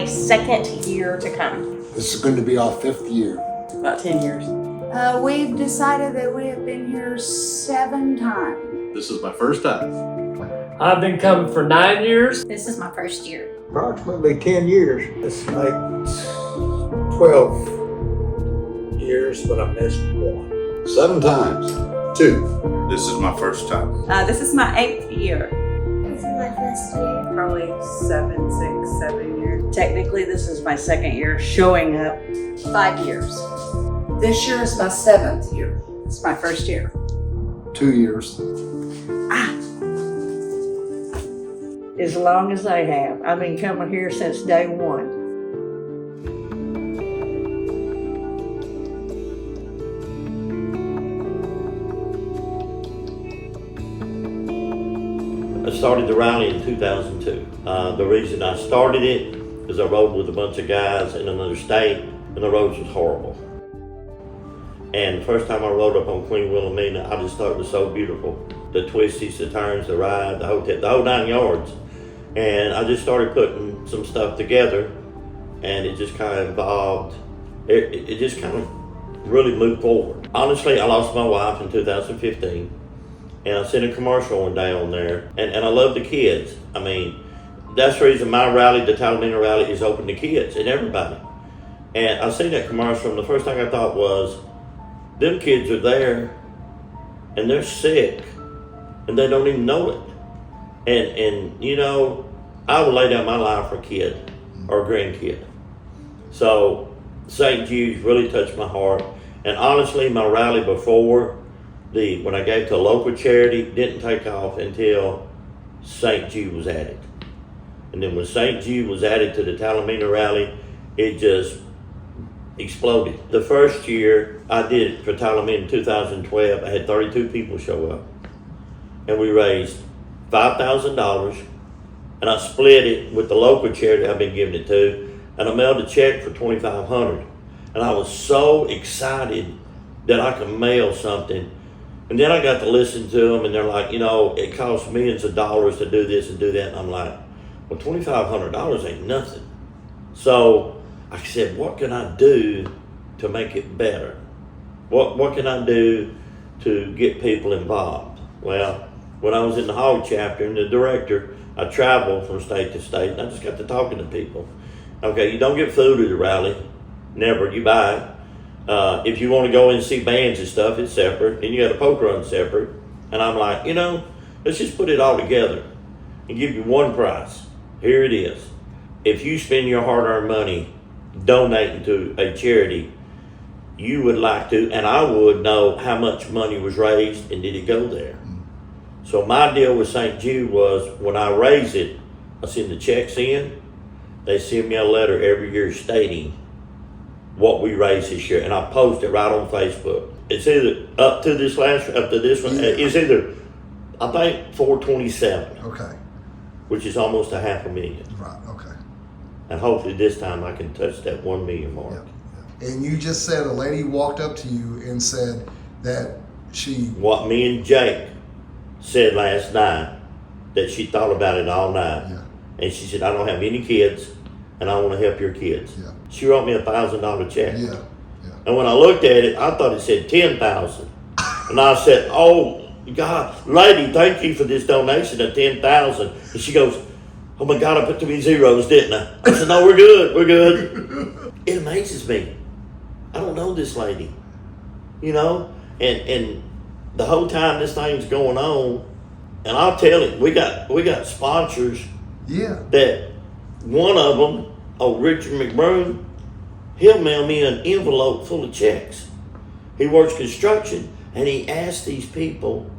my second year to come. This is going to be our 5th year. About 10 years. We've decided that we have been here 7 times. This is my first time. I've been coming for 9 years. This is my first year. Approximately 10 years. It's like 12 years, but I missed 1. 7 times. 2. This is my first time. This is my 8th year. This is my first year. Probably 7 years. Technically, this is my second year showing up. 5 years. This year is my 7th year. It's my first year. 2 years. As long as I have. I've been coming here since day one. I started the rally in 2002. The reason I started it is I rode with a bunch of guys in another state and the roads was horrible. And the first time I rode up on Queen Wilhelmina, I just thought it was so beautiful. The twisties, the turns, the ride, the whole 9 yards. And I just started putting some stuff together and it just kind of evolved. It just kind of really moved forward. Honestly, I lost my wife in 2015 and I seen a commercial one day on there and I love the kids. I mean, that's the reason my rally, the Talimena Rally, is open to kids and everybody. And I seen that commercial and the first thing I thought was, them kids are there and they're sick and they don't even know it. And you know, I would lay down my life for a kid or a grandkid. So St. Jude's really touched my heart. And honestly, my rally before, when I gave to a local charity, didn't take off until St. Jude was added. And then when St. Jude was added to the Talimena Rally, it just exploded. The first year I did it for Talimena in 2012, I had 32 people show up. And we raised $5,000 and I split it with the local charity I've been giving it to, and I mailed a check for $2,500. And I was so excited that I could mail something. And then I got to listen to them and they're like, you know, it costs millions of dollars to do this and do that. And I'm like, well, $2,500 ain't nothing. So I said, what can I do to make it better? What can I do to get people involved? Well, when I was in the Hog chapter and the director, I traveled from state to state and I just got to talking to people. Okay, you don't get food at the rally, never, you buy it. If you want to go in and see bands and stuff, it's separate, and you got a poker run separate. And I'm like, you know, let's just put it all together and give you one price. Here it is. If you spend your hard-earned money donating to a charity, you would like to, and I would know how much money was raised and did it go there. So my deal with St. Jude was when I raise it, I send the checks in, they send me a letter every year stating what we raised this year, and I post it right on Facebook. It's either up to this one, it's either, I think 427. Okay. Which is almost $500,000. Right, okay. And hopefully this time I can touch that 1 million mark. Yeah. And you just said a lady walked up to you and said that What me and Jake said last night, that she thought about it all night. Yeah. And she said, I don't have any kids and I want to help your kids. Yeah. She wrote me a $1,000 check. Yeah. And when I looked at it, I thought it said 10,000. And I said, oh God, lady, thank you for this donation of 10,000. And she goes, oh my God, I put too many zeros, didn't I? I said, no, we're good. It amazes me. I don't know this lady, you know? And the whole time this thing's going on, and I'll tell you, we got sponsors. Yeah. That one of them, Richard McBroom, he'll mail me an envelope full of checks. He works construction, and he asks these people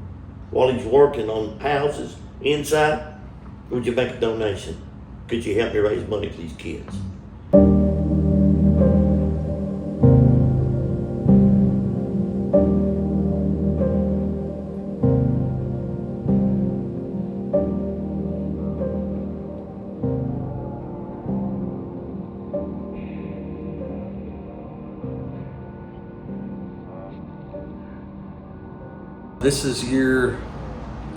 while he's working on houses inside, would you make a donation? Could you help me raise money for these kids? This is year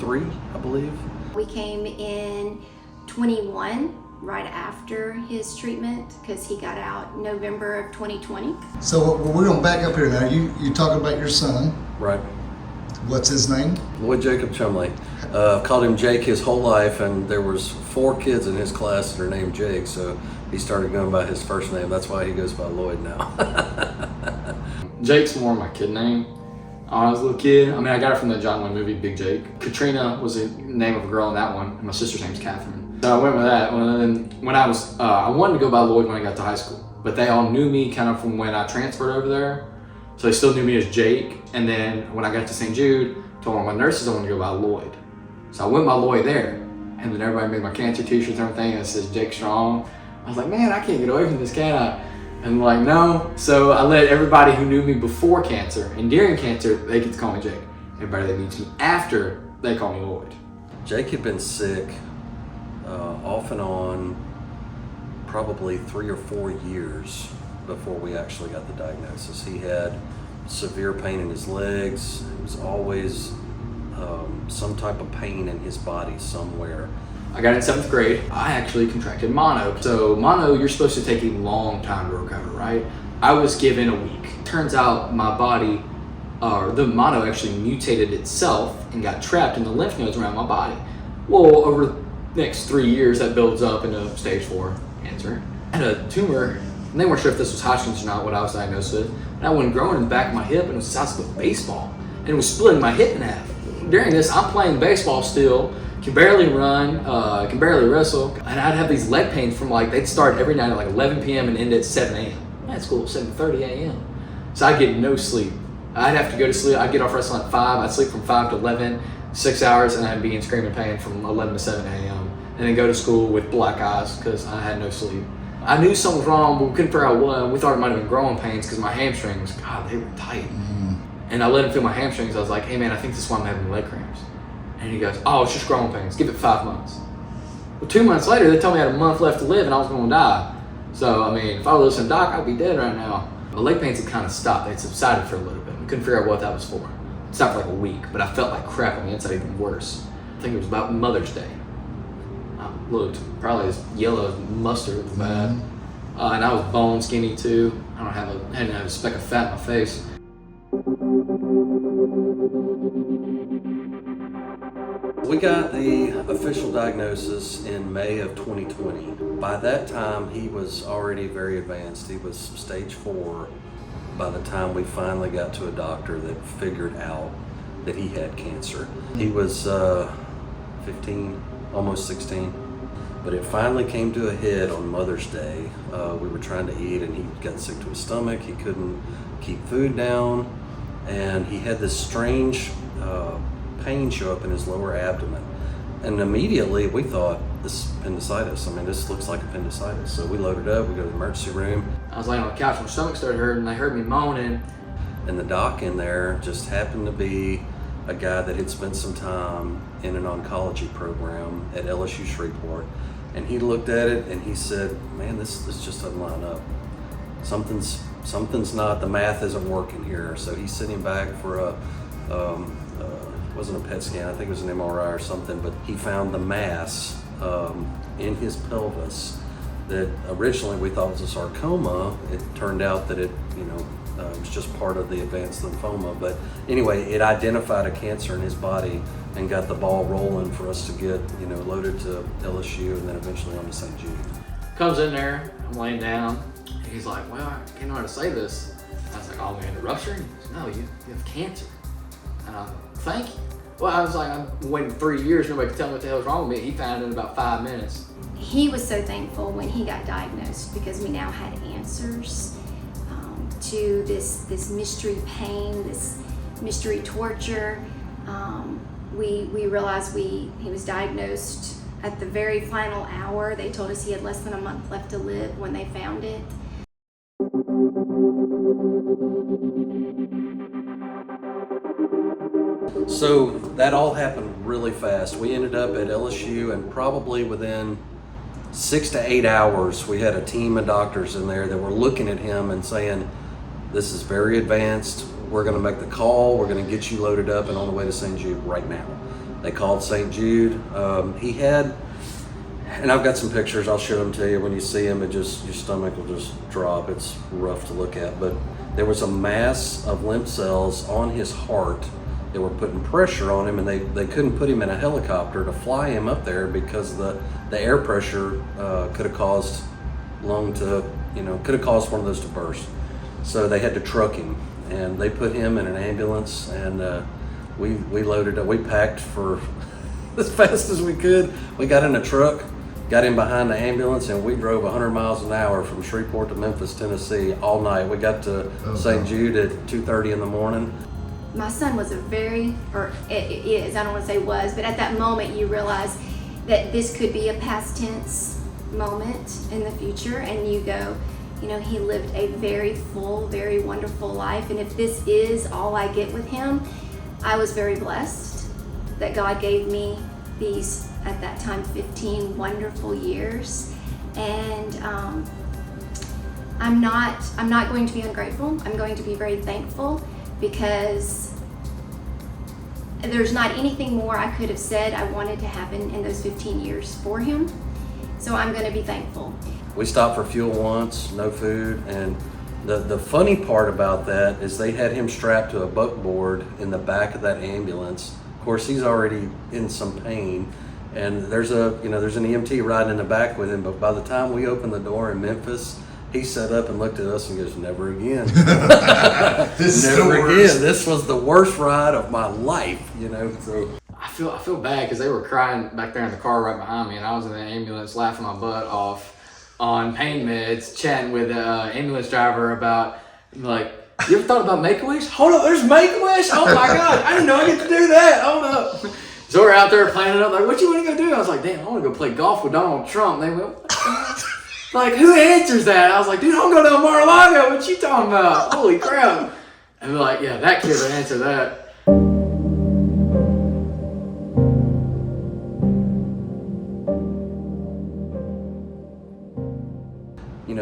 3, I believe. We came in 21 right after his treatment because he got out November of 2020. So we're going to back up here now. You talking about your son. Right. What's his name? Lloyd Jacob Chumley. I've called him Jake his whole life, and there was 4 kids in his class that are named Jake, so he started going by his first name. That's why he goes by Lloyd now. Jake's more my kid name. When I was a little kid, I got it from the John Wayne movie, Big Jake. Katrina was the name of a girl in that one, and my sister's name's Catherine. So I went with that. And then when I wanted to go by Lloyd when I got to high school, but they all knew me kind of from when I transferred over there. So they still knew me as Jake. And then when I got to St. Jude, told one of my nurses I wanted to go by Lloyd. So I went by Lloyd there. And then everybody made my cancer t-shirts and everything, and it says Jake Strong. I was like, man, I can't get away from this, can I? And like, no. So I let everybody who knew me before cancer and during cancer, they get to call me Jake. Everybody that meets me after, they call me Lloyd. Jake had been sick off and on probably 3 or 4 years before we actually got the diagnosis. He had severe pain in his legs. It was always some type of pain in his body somewhere. I got in 7th grade. I actually contracted mono. So mono, you're supposed to take a long time to recover, right? I was given a week. Turns out my body, the mono actually mutated itself and got trapped in the lymph nodes around my body. Well, over the next 3 years, that builds up into stage 4 cancer. I had a tumor, and they weren't sure if this was Hodgkin's or not, what I was diagnosed with. And I went growing in the back of my hip, and it was the size of a baseball. And it was splitting my hip in half. During this, I'm playing baseball still, can barely run, can barely wrestle. And I'd have these leg pains from they'd start every night at 11 p.m. and end at 7 a.m. I had school at 7:30 a.m. So I'd get no sleep. I'd have to go to sleep. I'd get off wrestling at 5. I'd sleep from 5 to 11, 6 hours, and I'd be in screaming pain from 11 to 7 a.m. And then go to school with black eyes because I had no sleep. I knew something was wrong, but we couldn't figure out what. We thought it might have been growing pains because my hamstrings, God, they were tight. And I let him feel my hamstrings. I was like, hey man, I think this is why I'm having leg cramps. And he goes, oh, it's just growing pains. Give it 5 months. Well, 2 months later, they told me I had a month left to live and I was going to die. So, if I was listening to Doc, I'd be dead right now. The leg pains had kind of stopped. They'd subsided for a little bit. We couldn't figure out what that was for. It stopped for a week, but I felt like crap on the inside, even worse. I think it was about Mother's Day. I looked probably as yellow as mustard. It was bad. And I was bone skinny too. I hadn't have a speck of fat in my face. We got the official diagnosis in May of 2020. By that time, he was already very advanced. He was stage 4 by the time we finally got to a doctor that figured out that he had cancer. He was 15, almost 16. But it finally came to a head on Mother's Day. We were trying to eat and he got sick to his stomach. He couldn't keep food down. And he had this strange pain show up in his lower abdomen. And immediately we thought, this is appendicitis. This looks like appendicitis. So we loaded up, we go to the emergency room. I was laying on the couch, my stomach started hurting, they heard me moaning. And the doc in there just happened to be a guy that had spent some time in an oncology program at LSU Shreveport. And he looked at it and he said, man, this just doesn't line up. Something's not, the math isn't working here. So he sent him back for wasn't a PET scan, I think it was an MRI or something, but he found the mass in his pelvis that originally we thought was a sarcoma. It turned out that it was just part of the advanced lymphoma. But anyway, it identified a cancer in his body and got the ball rolling for us to get loaded to LSU and then eventually on to St. Jude. Comes in there, I'm laying down, and he's like, well, I can't know how to say this. I was like, oh man, the rupturing? No, you have cancer. And I'm like, thank you. Well, I was like, I've waited 3 years, nobody could tell me what the hell was wrong with me. He found it in about 5 minutes. He was so thankful when he got diagnosed because we now had answers to this mystery pain, this mystery torture. We realized he was diagnosed at the very final hour. They told us he had less than a month left to live when they found it. So that all happened really fast. We ended up at LSU and probably within 6 to 8 hours, we had a team of doctors in there that were looking at him and saying, this is very advanced. We're gonna make the call. We're gonna get you loaded up and on the way to St. Jude right now. They called St. Jude. He had and I've got some pictures, I'll show them to you. When you see them, your stomach will just drop. It's rough to look at, but there was a mass of lymph cells on his heart. They were putting pressure on him, and they couldn't put him in a helicopter to fly him up there because the air pressure could have caused could have caused one of those to burst. So they had to truck him, and they put him in an ambulance, and we loaded up. We packed for as fast as we could. We got in a truck, got in behind the ambulance, and we drove 100 miles an hour from Shreveport to Memphis, Tennessee all night. We got to St. Jude at 2:30 in the morning. My son was it is, I don't want to say was, but at that moment you realize that this could be a past tense moment in the future, and you go, he lived a very full, very wonderful life, and if this is all I get with him, I was very blessed that God gave me these, at that time, 15 wonderful years. And I'm not going to be ungrateful. I'm going to be very thankful, because there's not anything more I could have said I wanted to happen in those 15 years for him. So I'm going to be thankful. We stopped for fuel once, no food, and the funny part about that is they had him strapped to a buckboard in the back of that ambulance. Of course, he's already in some pain, and there's an EMT riding in the back with him, but by the time we opened the door in Memphis, he sat up and looked at us and goes, "Never again." Never again. This was the worst ride of my life, So I feel bad because they were crying back there in the car right behind me, and I was in the ambulance laughing my butt off on pain meds, chatting with the ambulance driver about, like, you ever thought about Make-A-Wish? Hold up, there's Make-A-Wish? Oh my God, I didn't know I get to do that. Hold up. So we're out there planning up, like, what you want to go do? I was like, damn, I want to go play golf with Donald Trump. And they went, like, who answers that? I was like, dude, I'm going to Mar-a-Lago. What you talking about? Holy crap. And they're like, yeah, that kid would answer that.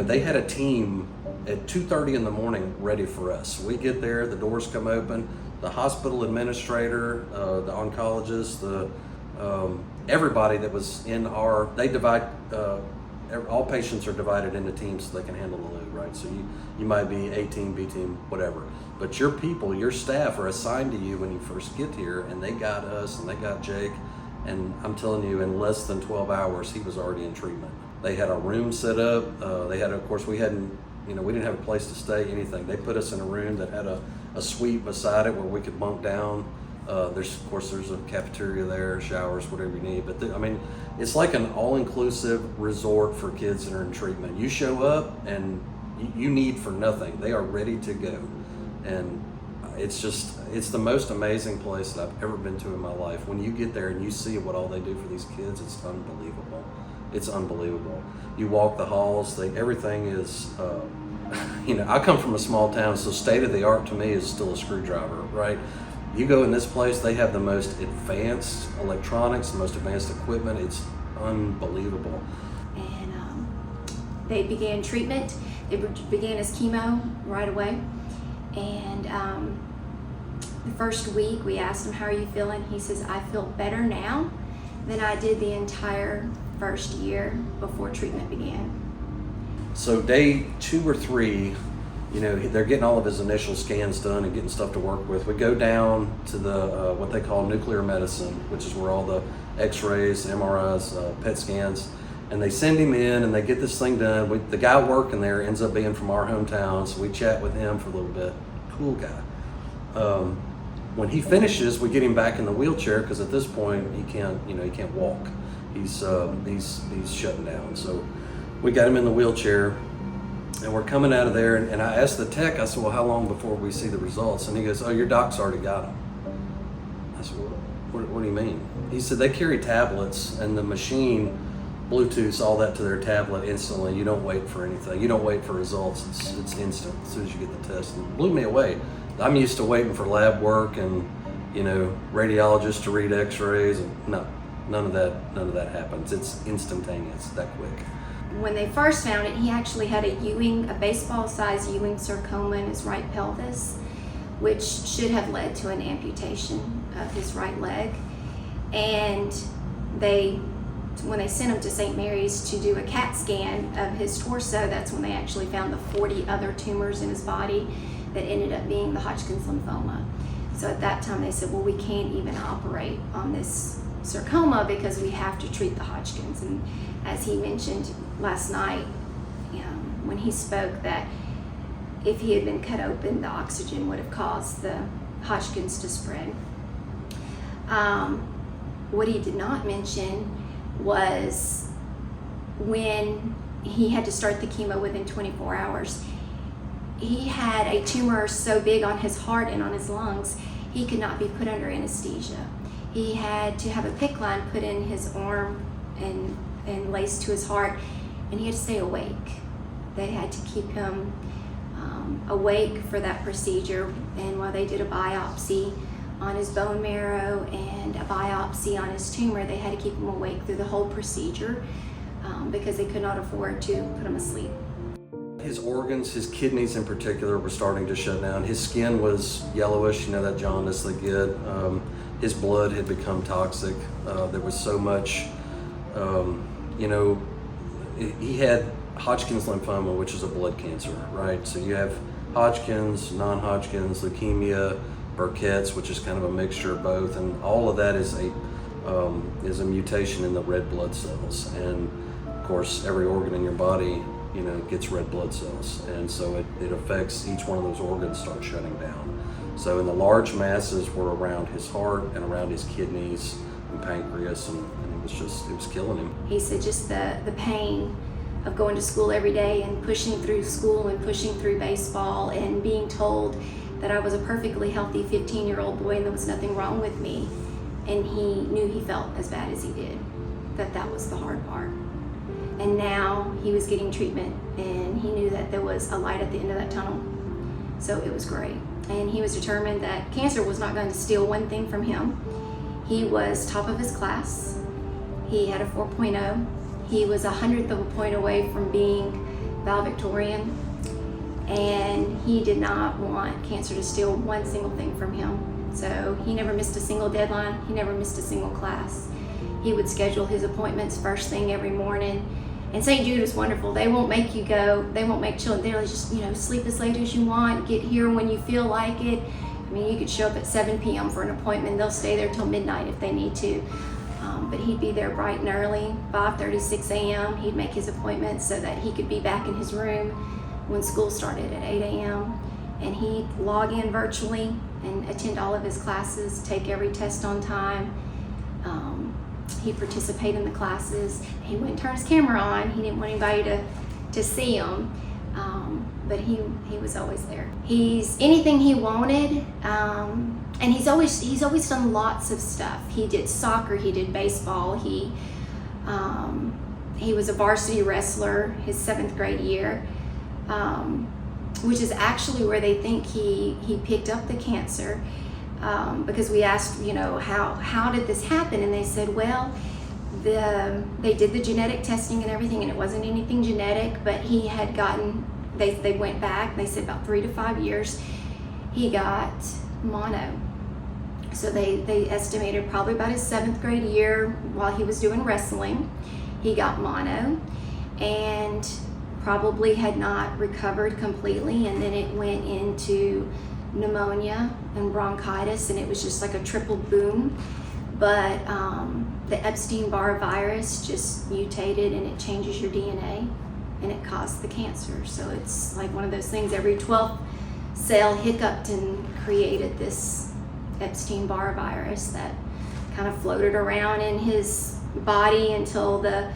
They had a team at 2:30 in the morning ready for us. We get there, the doors come open, the hospital administrator, the oncologist, everybody that was in they divide, all patients are divided into teams so they can handle the load, right? So you might be A team, B team, whatever. But your people, your staff are assigned to you when you first get here, and they got us and they got Jake, and I'm telling you, in less than 12 hours, he was already in treatment. They had a room set up. Of course, we didn't have a place to stay, anything. They put us in a room that had a suite beside it where we could bunk down. There's a cafeteria there, showers, whatever you need. But it's like an all-inclusive resort for kids that are in treatment. You show up and you need for nothing. They are ready to go. And it's the most amazing place that I've ever been to in my life. When you get there and you see what all they do for these kids, it's unbelievable. It's unbelievable. You walk the halls, everything is, I come from a small town, so state of the art to me is still a screwdriver, right? You go in this place, they have the most advanced electronics, the most advanced equipment. It's unbelievable. And they began treatment. They began his chemo right away. And the first week we asked him, "How are you feeling?" He says, "I feel better now than I did the entire first year before treatment began." So day 2 or 3, they're getting all of his initial scans done and getting stuff to work with. We go down to the what they call nuclear medicine, which is where all the x-rays, MRIs, PET scans, and they send him in and they get this thing done. The guy working there ends up being from our hometown, so we chat with him for a little bit. Cool guy. When he finishes, we get him back in the wheelchair because at this point he can't walk. He's shutting down. So we got him in the wheelchair, and we're coming out of there. And I asked the tech, I said, "Well, how long before we see the results?" And he goes, "Oh, your doc's already got them." I said, what do you mean? He said, "They carry tablets, and the machine Bluetooths all that to their tablet instantly. You don't wait for anything. You don't wait for results. It's instant as soon as you get the test." And it blew me away. I'm used to waiting for lab work and radiologists to read x-rays, and no. None of that happens. It's instantaneous, that quick. When they first found it, he actually had a baseball-sized Ewing sarcoma in his right pelvis, which should have led to an amputation of his right leg. And they when they sent him to St. Mary's to do a CAT scan of his torso, that's when they actually found the 40 other tumors in his body that ended up being the Hodgkin's lymphoma. So at that time they said, well, we can't even operate on this sarcoma because we have to treat the Hodgkin's. And as he mentioned last night, when he spoke, that if he had been cut open, the oxygen would have caused the Hodgkin's to spread. What he did not mention was when he had to start the chemo within 24 hours, he had a tumor so big on his heart and on his lungs, he could not be put under anesthesia. He had to have a PICC line put in his arm and laced to his heart, and he had to stay awake. They had to keep him awake for that procedure, and while they did a biopsy on his bone marrow and a biopsy on his tumor, they had to keep him awake through the whole procedure because they could not afford to put him asleep. His organs, his kidneys in particular, were starting to shut down. His skin was yellowish, that jaundice they get. His blood had become toxic. There was so much, he had Hodgkin's lymphoma, which is a blood cancer, right? So you have Hodgkin's, non-Hodgkin's, leukemia, Burkitt's, which is kind of a mixture of both, and all of that is a mutation in the red blood cells. And of course, every organ in your body, gets red blood cells, and so it affects each one of those organs start shutting down. So in the large masses were around his heart and around his kidneys and pancreas, and it was killing him. He said just the pain of going to school every day and pushing through school and pushing through baseball and being told that I was a perfectly healthy 15-year-old boy and there was nothing wrong with me, and he knew he felt as bad as he did, that was the hard part. And now he was getting treatment, and he knew that there was a light at the end of that tunnel, so it was great. And he was determined that cancer was not going to steal one thing from him. He was top of his class. He had a 4.0. He was 100th of a point away from being valedictorian, and he did not want cancer to steal one single thing from him. So he never missed a single deadline. He never missed a single class. He would schedule his appointments first thing every morning. And St. Jude is wonderful. They won't make you go. They won't make children. They'll just, sleep as late as you want. Get here when you feel like it. I mean, you could show up at 7 p.m. for an appointment. They'll stay there till midnight if they need to. But he'd be there bright and early, 5:30, 6 a.m. He'd make his appointments so that he could be back in his room when school started at 8 a.m. And he'd log in virtually and attend all of his classes, take every test on time. He'd participate in the classes. He wouldn't turn his camera on. He didn't want anybody to see him. But he was always there. He's anything he wanted, and he's always done lots of stuff. He did soccer, he did baseball, he was a varsity wrestler his 7th grade year, which is actually where they think he picked up the cancer. Because we asked, how did this happen? And they said, well, they did the genetic testing and everything, and it wasn't anything genetic, but he had gotten, they went back, they said about 3 to 5 years, he got mono. So they estimated probably about his 7th grade year while he was doing wrestling, he got mono, and probably had not recovered completely, and then it went into pneumonia and bronchitis, and it was just like a triple boom. But the Epstein-Barr virus just mutated, and it changes your DNA, and it caused the cancer. So it's like one of those things, every 12th cell hiccuped and created this Epstein-Barr virus that kind of floated around in his body until the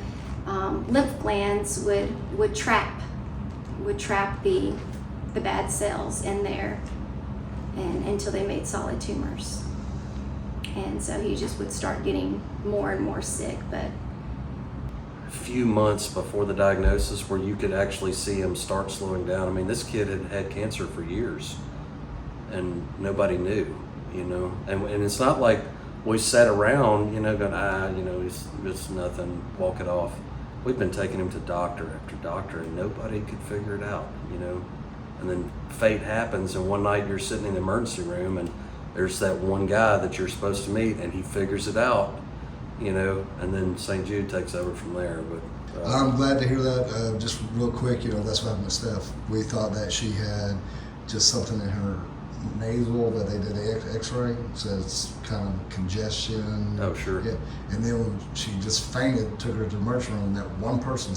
lymph glands would trap the bad cells in there, and until they made solid tumors. And so he just would start getting more and more sick. But a few months before the diagnosis, where you could actually see him start slowing down. I mean, this kid had had cancer for years, and nobody knew, And it's not like we sat around, going, it's nothing, walk it off. We've been taking him to doctor after doctor, and nobody could figure it out, And then fate happens, and one night you're sitting in the emergency room, and there's that one guy that you're supposed to meet, and he figures it out, you know, and then St. Jude takes over from there. But I'm glad to hear that. Just real quick, you know, that's what happened with Steph. We thought that she had just something in her nasal that they did an x-ray, so it's kind of congestion. Oh, sure. Yeah. And then when she just fainted, took her to the emergency room, that one person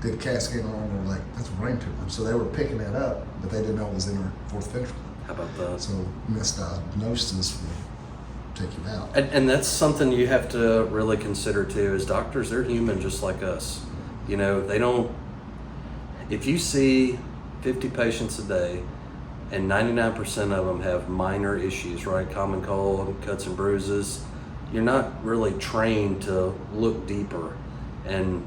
did a CAT scan on her, and they're like, that's a brain tumor. So they were picking that up, but they didn't know it was in her fourth ventricle. How about that? So misdiagnosis will take you out. And that's something you have to really consider too. As doctors, they're human just like us. You know, they don't. If you see 50 patients a day, and 99% of them have minor issues, right? Common cold, cuts and bruises. You're not really trained to look deeper. And,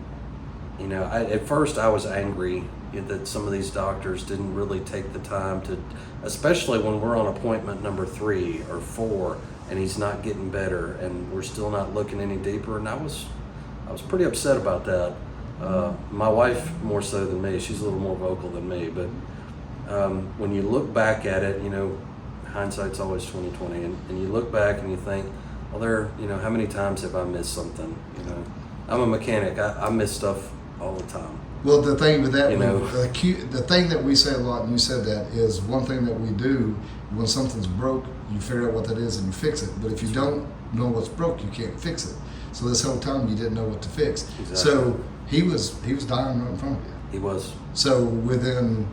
you know, at first I was angry that some of these doctors didn't really take the time to, especially when we're on appointment number 3 or 4 and he's not getting better and we're still not looking any deeper. And I was pretty upset about that. My wife more so than me. She's a little more vocal than me, but when you look back at it, you know, hindsight's always 20/20, and you look back and you think, well, you know, how many times have I missed something? You know, I'm a mechanic. I miss stuff all the time. Well, the thing with that, You know. the thing that we say a lot, and you said that, is one thing that we do when something's broke, you figure out what that is and you fix it. But if you don't know what's broke, you can't fix it. So this whole time you didn't know what to fix. Exactly. So he was dying right in front of you. He was. So within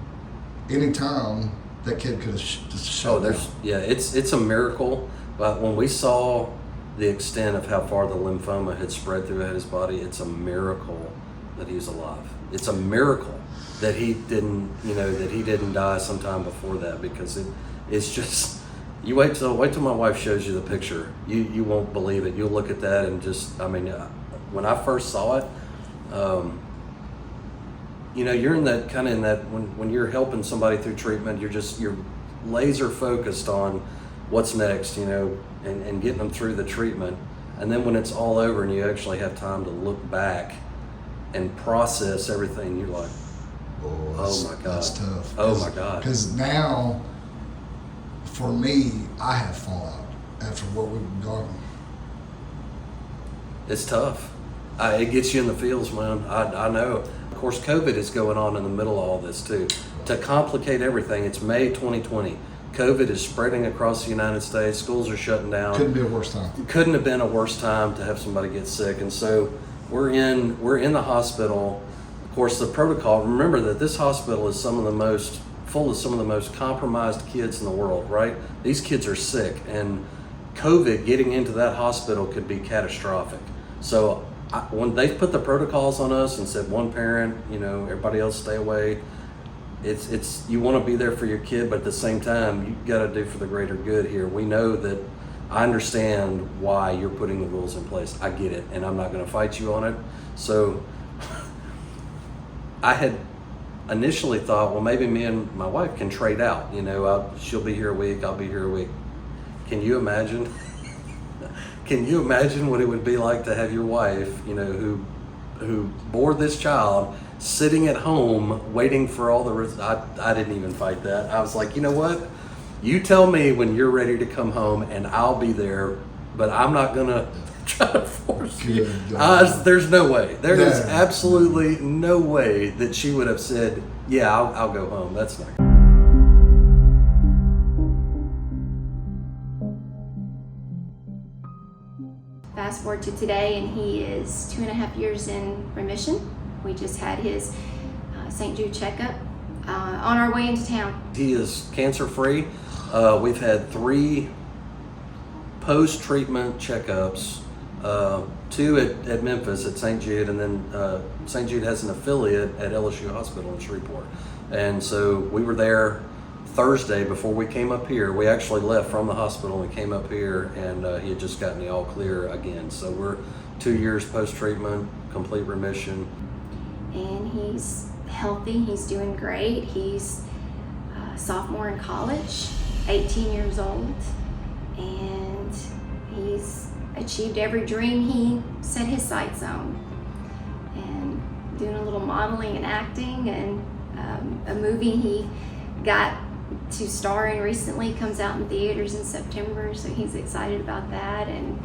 any time, that kid could have just shut down. It's a miracle. But when we saw the extent of how far the lymphoma had spread throughout his body, it's a miracle that he's alive. It's a miracle that he didn't die sometime before that, because it's just, you wait till my wife shows you the picture. You won't believe it. You'll look at that and just, I mean, when I first saw it, you know, you're in that when you're helping somebody through treatment, you're laser focused on what's next, you know, and getting them through the treatment. And then when it's all over and you actually have time to look back and process everything, you're like, oh my God. That's tough. Oh my God. Because now, for me, I have fallout after what we've gone. It's tough. It gets you in the feels, man. I know. Of course, COVID is going on in the middle of all this too. To complicate everything, it's May 2020. COVID is spreading across the United States. Schools are shutting down. Couldn't be a worse time. Couldn't have been a worse time to have somebody get sick. And so we're in the hospital. Of course, the protocol, remember that this hospital is full of some of the most compromised kids in the world, right? These kids are sick, and COVID getting into that hospital could be catastrophic. So when they put the protocols on us and said one parent, you know, everybody else stay away, it's you want to be there for your kid, but at the same time, you got to do for the greater good here. We know that. I understand why you're putting the rules in place. I get it, and I'm not going to fight you on it. So I had initially thought, well, maybe me and my wife can trade out. You know, she'll be here a week, I'll be here a week. Can you imagine? Can you imagine what it would be like to have your wife, you know, who bore this child, sitting at home waiting for all the I didn't even fight that. I was like, you know what? You tell me when you're ready to come home and I'll be there, but I'm not gonna try to force you. There's no way. There is absolutely no way that she would have said, yeah, I'll go home. That's not. Fast forward to today, and he is 2.5 years in remission. We just had his St. Jude checkup on our way into town. He is cancer-free. We've had 3 post-treatment checkups, 2 at Memphis at St. Jude, and then St. Jude has an affiliate at LSU Hospital in Shreveport. And so we were there Thursday before we came up here. We actually left from the hospital and came up here, and he had just gotten the all clear again. So we're 2 years post-treatment, complete remission. And he's healthy, he's doing great. He's a sophomore in college, 18 years old, and he's achieved every dream he set his sights on. And doing a little modeling and acting, and a movie he got to star in recently comes out in theaters in September, so he's excited about that, and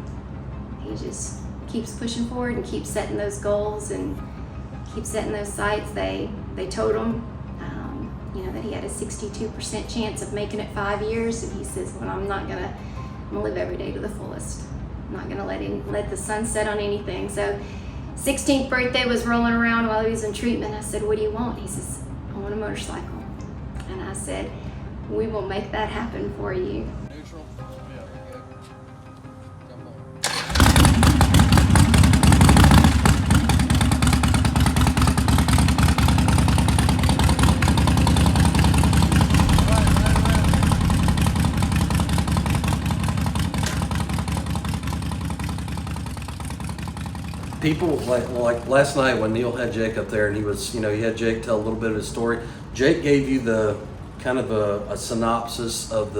he he just keeps pushing forward and keeps setting those goals and keeps setting those sights. They told him, that he had a 62% chance of making it 5 years, and he says, well, I'm gonna live every day to the fullest. I'm not gonna let the sun set on anything. So 16th birthday was rolling around while he was in treatment. I said, what do you want? He says, I want a motorcycle. And I said, we will make that happen for you. Neutral? Yeah, good. Come on. People like last night when Neil had Jake up there and he was, he had Jake tell a little bit of his story. Jake gave you the kind of a synopsis of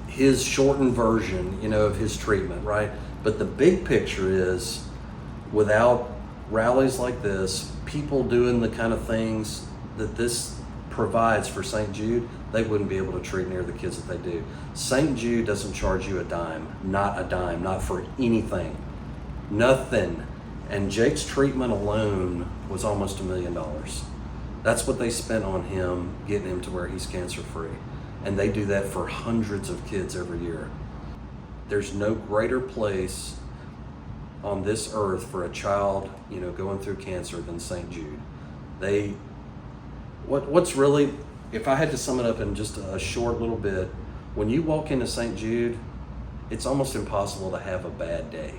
his shortened version, of his treatment, right? But the big picture is, without rallies like this, people doing the kind of things that this provides for St. Jude, they wouldn't be able to treat near the kids that they do. St. Jude doesn't charge you a dime, not for anything. Nothing. And Jake's treatment alone was almost $1 million. That's what they spent on him, getting him to where he's cancer free. And they do that for hundreds of kids every year. There's no greater place on this earth for a child, going through cancer than St. Jude. What's really, if I had to sum it up in just a short little bit, when you walk into St. Jude, it's almost impossible to have a bad day.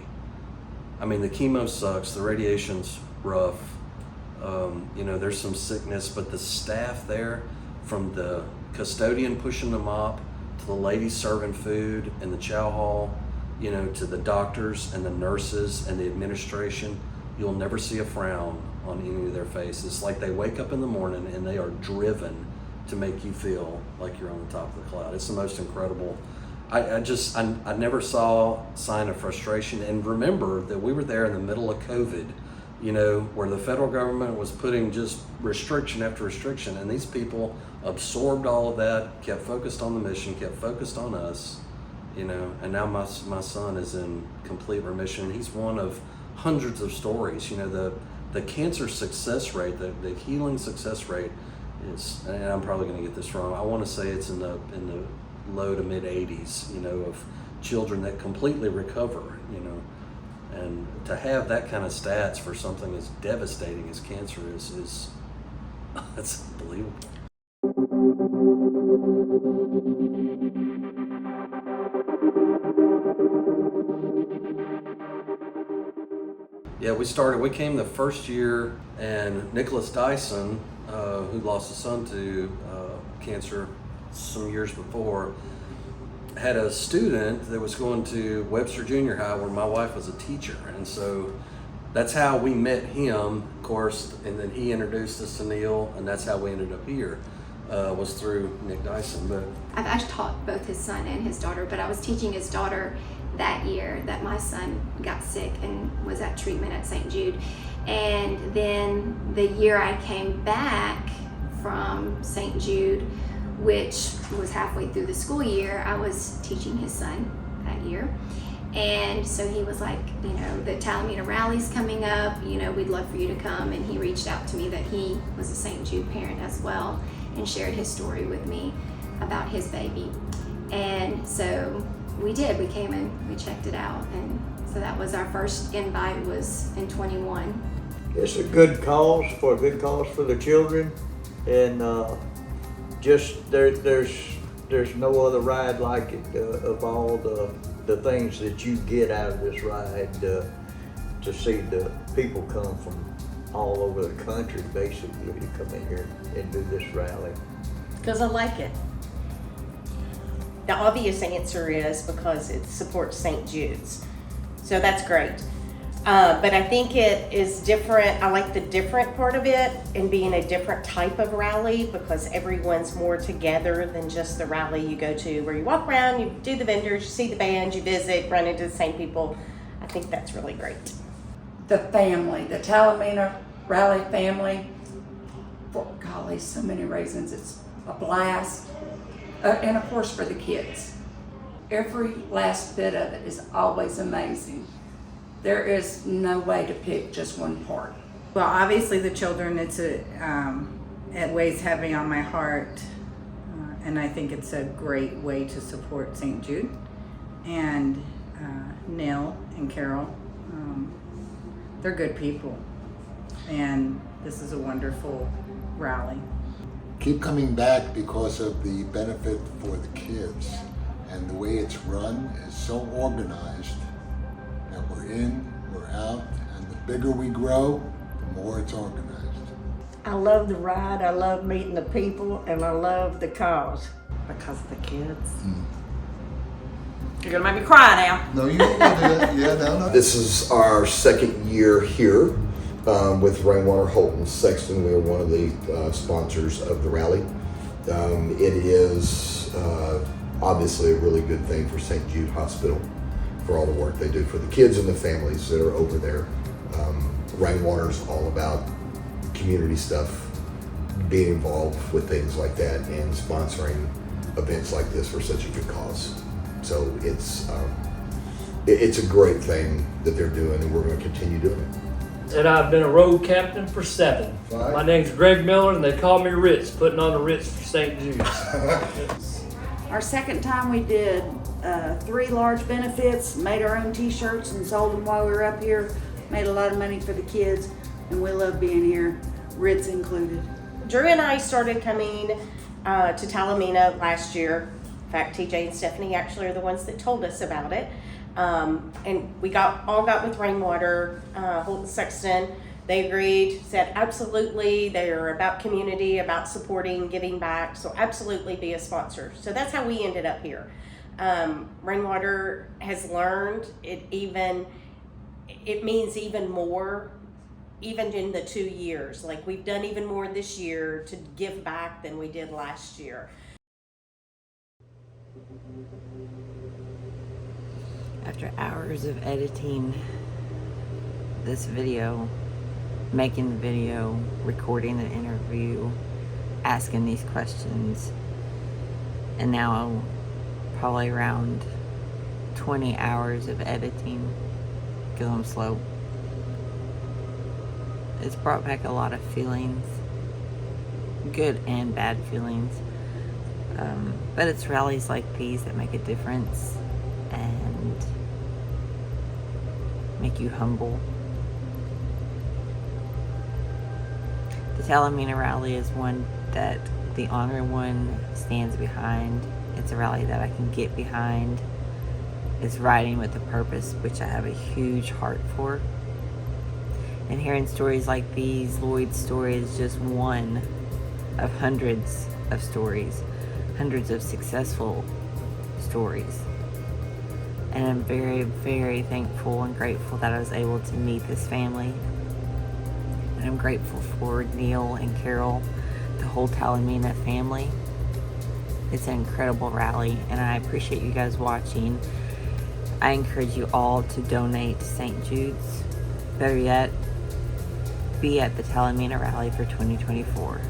I mean, the chemo sucks, the radiation's rough, there's some sickness, but the staff there, from the custodian pushing the mop to the ladies serving food in the chow hall, to the doctors and the nurses and the administration, you'll never see a frown on any of their faces. It's like they wake up in the morning and they are driven to make you feel like you're on the top of the cloud. It's the most incredible. I never saw a sign of frustration. And remember that we were there in the middle of COVID, where the federal government was putting just restriction after restriction, and these people absorbed all of that, kept focused on the mission, kept focused on us, and now my son is in complete remission. He's one of hundreds of stories. The cancer success rate, the healing success rate is, and I'm probably going to get this wrong, I want to say it's in the low to mid 80s, of children that completely recover, and to have that kind of stats for something as devastating as cancer is that's unbelievable. Yeah, we came the first year, and Nicholas Dyson, who lost his son to cancer some years before, had a student that was going to Webster Junior High where my wife was a teacher, and so that's how we met him, of course, and then he introduced us to Neil, and that's how we ended up here, was through Nick Dyson. But I've actually taught both his son and his daughter, but I was teaching his daughter that year that my son got sick and was at treatment at St. Jude. And then the year I came back from St. Jude, which was halfway through the school year, I was teaching his son that year. And so he was like, the Talimena Rally's coming up, we'd love for you to come. And he reached out to me that he was a St. Jude parent as well and shared his story with me about his baby. And so we did, we came and we checked it out. And so that was our first invite, was in 21. It's a good cause for the children, and just there's no other ride like it, of all the things that you get out of this ride, to see the people come from all over the country basically to come in here and do this rally. Because I like it. The obvious answer is because it supports St. Jude's. So that's great. But I think it is different. I like the different part of it and being a different type of rally, because everyone's more together than just the rally you go to where you walk around, you do the vendors, you see the bands, you visit, run into the same people. I think that's really great. The family, the Talimena Rally family, for golly, so many reasons. It's a blast. And of course for the kids. Every last bit of it is always amazing. There is no way to pick just one part. Well, obviously the children, it weighs heavy on my heart, and I think it's a great way to support St. Jude. And Neil and Carol, they're good people, and this is a wonderful rally. Keep coming back because of the benefit for the kids, and the way it's run is so organized that we're in, we're out, and the bigger we grow, the more it's organized. I love the ride, I love meeting the people, and I love the cause. Because of the kids. You're gonna make me cry now. No, you don't want to do that. Yeah, no. This is our second year here with Rainwater Holton Sexton. We are one of the sponsors of the rally. It is obviously a really good thing for St. Jude Hospital for all the work they do for the kids and the families that are over there. Rainwater's all about community stuff, being involved with things like that and sponsoring events like this for such a good cause. So it's a great thing that they're doing, and we're going to continue doing it. And I've been a road captain for 7. Right. My name's Greg Miller, and they call me Ritz, putting on the Ritz for St. Jude's. Our second time we did 3 large benefits, made our own t-shirts and sold them while we were up here, made a lot of money for the kids, and we love being here, Ritz included. Drew and I started coming to Talimena last year. In fact, TJ and Stephanie actually are the ones that told us about it. And we all got with Rainwater, Holton Sexton. They agreed, said absolutely, they are about community, about supporting, giving back, so absolutely be a sponsor. So that's how we ended up here. Rainwater has learned it means even more, even in the 2 years. Like, we've done even more this year to give back than we did last year. After hours of editing this video, making the video, recording the interview, asking these questions, and now probably around 20 hours of editing because I'm slow. It's brought back a lot of feelings, good and bad feelings, but it's rallies like these that make a difference and make you humble. The Talimena rally is one that the Ornery One stands behind. It's a rally that I can get behind. It's riding with a purpose, which I have a huge heart for. And hearing stories like these, Lloyd's story is just one of hundreds of stories, hundreds of successful stories. And I'm very, very thankful and grateful that I was able to meet this family. And I'm grateful for Neil and Carol, the whole Talimena family. It's an incredible rally, and I appreciate you guys watching. I encourage you all to donate to St. Jude's. Better yet, be at the Talimena rally for 2024.